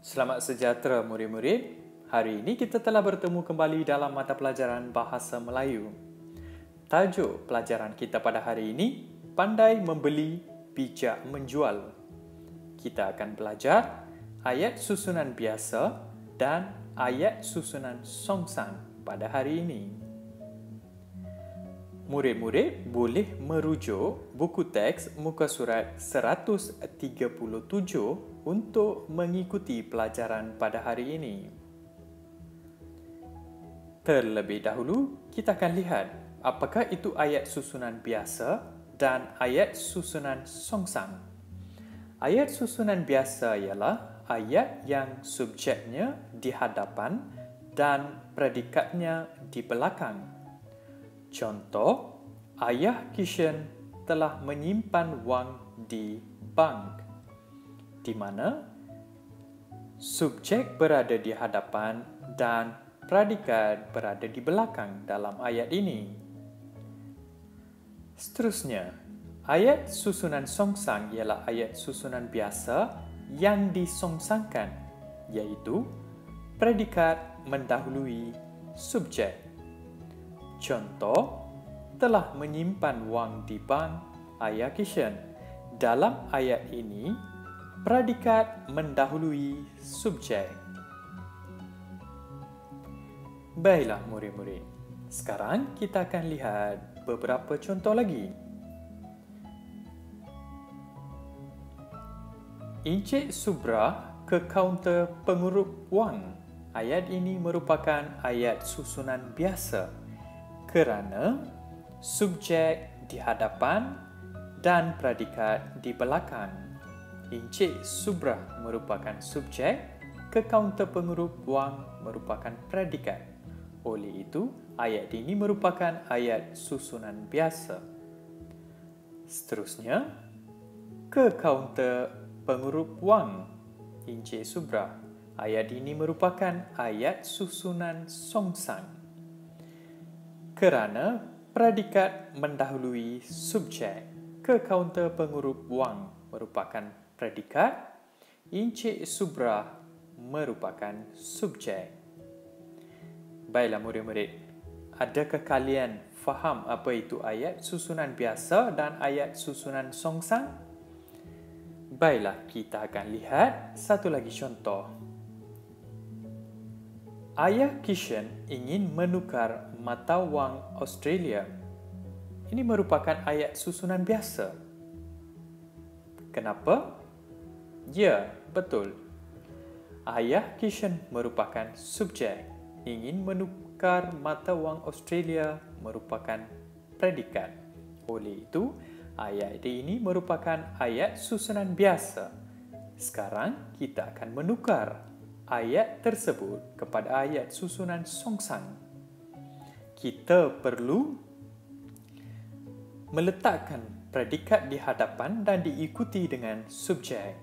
Selamat sejahtera murid-murid. Hari ini kita telah bertemu kembali dalam mata pelajaran Bahasa Melayu. Tajuk pelajaran kita pada hari ini, Pandai Membeli, Bijak Menjual. Kita akan belajar ayat susunan biasa dan ayat susunan songsang pada hari ini. Murid-murid boleh merujuk buku teks muka surat 137 untuk mengikuti pelajaran pada hari ini. Terlebih dahulu, kita akan lihat apakah itu ayat susunan biasa dan ayat susunan songsang. Ayat susunan biasa ialah ayat yang subjeknya di hadapan dan predikatnya di belakang. Contoh, Ayah Kishan telah menyimpan wang di bank, di mana subjek berada di hadapan dan predikat berada di belakang dalam ayat ini. Seterusnya, ayat susunan songsang ialah ayat susunan biasa yang disongsangkan, iaitu predikat mendahului subjek. Contoh, telah menyimpan wang di bank Ayah Kishan. Dalam ayat ini, predikat mendahului subjek. Baiklah murid-murid. Sekarang kita akan lihat beberapa contoh lagi. Encik Subra ke kaunter pengurup wang. Ayat ini merupakan ayat susunan biasa kerana subjek di hadapan dan predikat di belakang. Encik Subra merupakan subjek, ke kaunter pengurup wang merupakan predikat. Oleh itu, ayat ini merupakan ayat susunan biasa. Seterusnya, ke kaunter pengurup wang Encik Subra. Ayat ini merupakan ayat susunan songsang kerana predikat mendahului subjek. Ke kaunter pengurup wang merupakan predikat, Encik Subra merupakan subjek. Baiklah murid-murid, adakah kalian faham apa itu ayat susunan biasa dan ayat susunan songsang? Baiklah, kita akan lihat satu lagi contoh. Ayah Kishan ingin menukar mata wang Australia. Ini merupakan ayat susunan biasa. Kenapa? Ya, betul. Ayah Kishan merupakan subjek. Ingin menukar mata wang Australia merupakan predikat. Oleh itu, ayat ini merupakan ayat susunan biasa. Sekarang kita akan menukar ayat tersebut kepada ayat susunan songsang. Kita perlu meletakkan predikat di hadapan dan diikuti dengan subjek.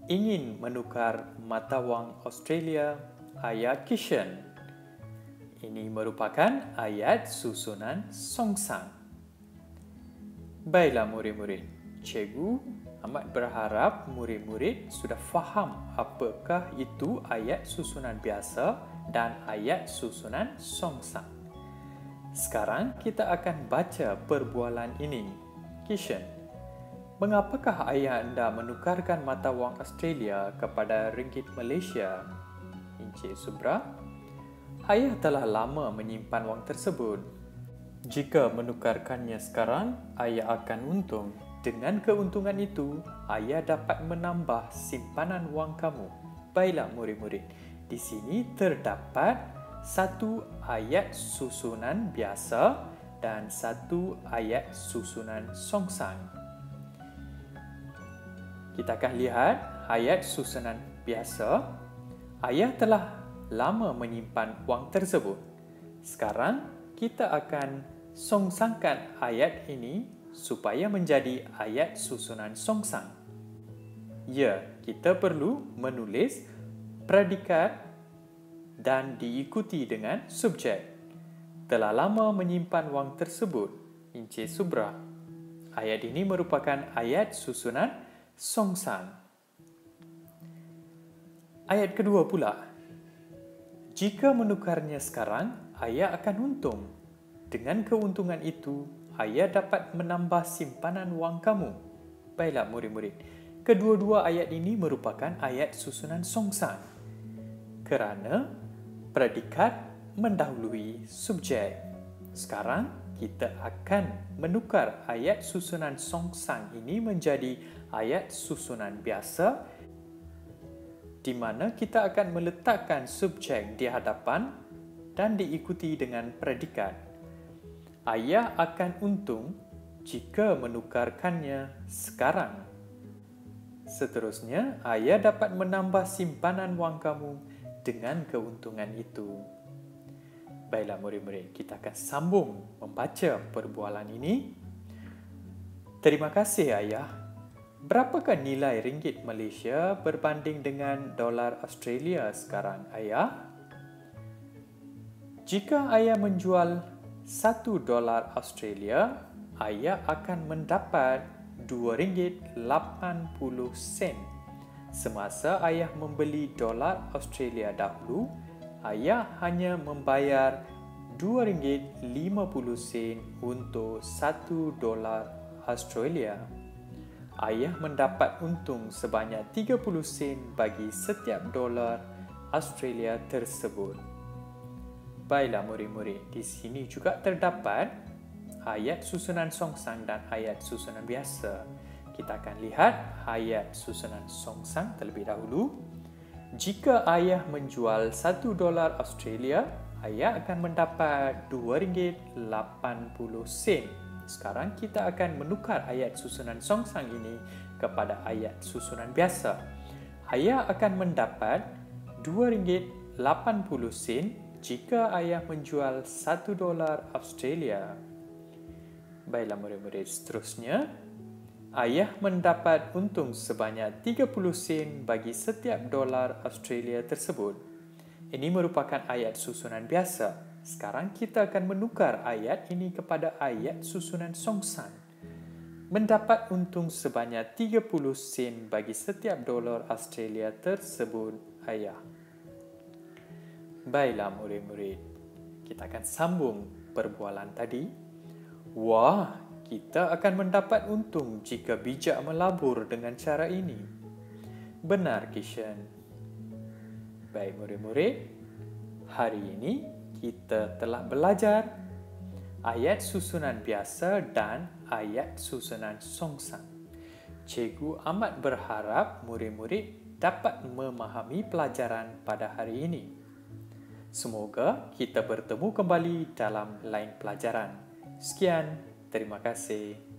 Ingin menukar mata wang Australia Ayah Kishan. Ini merupakan ayat susunan songsang. Baiklah murid-murid, cikgu amat berharap murid-murid sudah faham apakah itu ayat susunan biasa dan ayat susunan songsang. Sekarang kita akan baca perbualan ini. Kishan, mengapakah ayah anda menukarkan mata wang Australia kepada ringgit Malaysia? Encik Subra, ayah telah lama menyimpan wang tersebut. Jika menukarkannya sekarang, ayah akan untung. Dengan keuntungan itu, ayah dapat menambah simpanan wang kamu. Baiklah murid-murid, di sini terdapat satu ayat susunan biasa dan satu ayat susunan songsang. Kita akan lihat ayat susunan biasa. Ayah telah lama menyimpan wang tersebut. Sekarang kita akan songsangkan ayat ini supaya menjadi ayat susunan songsang. Ya, kita perlu menulis predikat dan diikuti dengan subjek. Telah lama menyimpan wang tersebut, Encik Subra. Ayat ini merupakan ayat susunan songsang. Ayat kedua pula. Jika menukarnya sekarang, ayah akan untung. Dengan keuntungan itu, ayah dapat menambah simpanan wang kamu. Baiklah murid-murid, kedua-dua ayat ini merupakan ayat susunan songsang. Kerana predikat mendahului subjek. Sekarang, kita akan menukar ayat susunan songsang ini menjadi ayat susunan biasa di mana kita akan meletakkan subjek di hadapan dan diikuti dengan predikat. Ayah akan untung jika menukarkannya sekarang. Seterusnya, ayah dapat menambah simpanan wang kamu dengan keuntungan itu. Baiklah murid-murid, kita akan sambung membaca perbualan ini. Terima kasih ayah. Berapakah nilai ringgit Malaysia berbanding dengan dolar Australia sekarang ayah? Jika ayah menjual 1 dolar Australia, ayah akan mendapat RM2.80. Semasa ayah membeli dolar Australia dahulu, ayah hanya membayar RM2.50 untuk 1 dolar Australia. Ayah mendapat untung sebanyak 30 sen bagi setiap dolar Australia tersebut. Baiklah murid-murid, di sini juga terdapat ayat susunan songsang dan ayat susunan biasa. Kita akan lihat ayat susunan songsang terlebih dahulu. Jika ayah menjual 1 dolar Australia, ayah akan mendapat RM2.80. Sekarang kita akan menukar ayat susunan songsang ini kepada ayat susunan biasa. Ayah akan mendapat RM2.80 jika ayah menjual 1 dolar Australia. Baiklah murid-murid, seterusnya. Ayah mendapat untung sebanyak 30 sen bagi setiap dolar Australia tersebut. Ini merupakan ayat susunan biasa. Sekarang kita akan menukar ayat ini kepada ayat susunan songsang. Mendapat untung sebanyak 30 sen bagi setiap dolar Australia tersebut, ayah. Baiklah murid-murid, kita akan sambung perbualan tadi. Wah, kita akan mendapat untung jika bijak melabur dengan cara ini. Benar, Kishan. Baik murid-murid, hari ini kita telah belajar ayat susunan biasa dan ayat susunan songsang. Cikgu amat berharap murid-murid dapat memahami pelajaran pada hari ini. Semoga kita bertemu kembali dalam lain pelajaran. Sekian, terima kasih.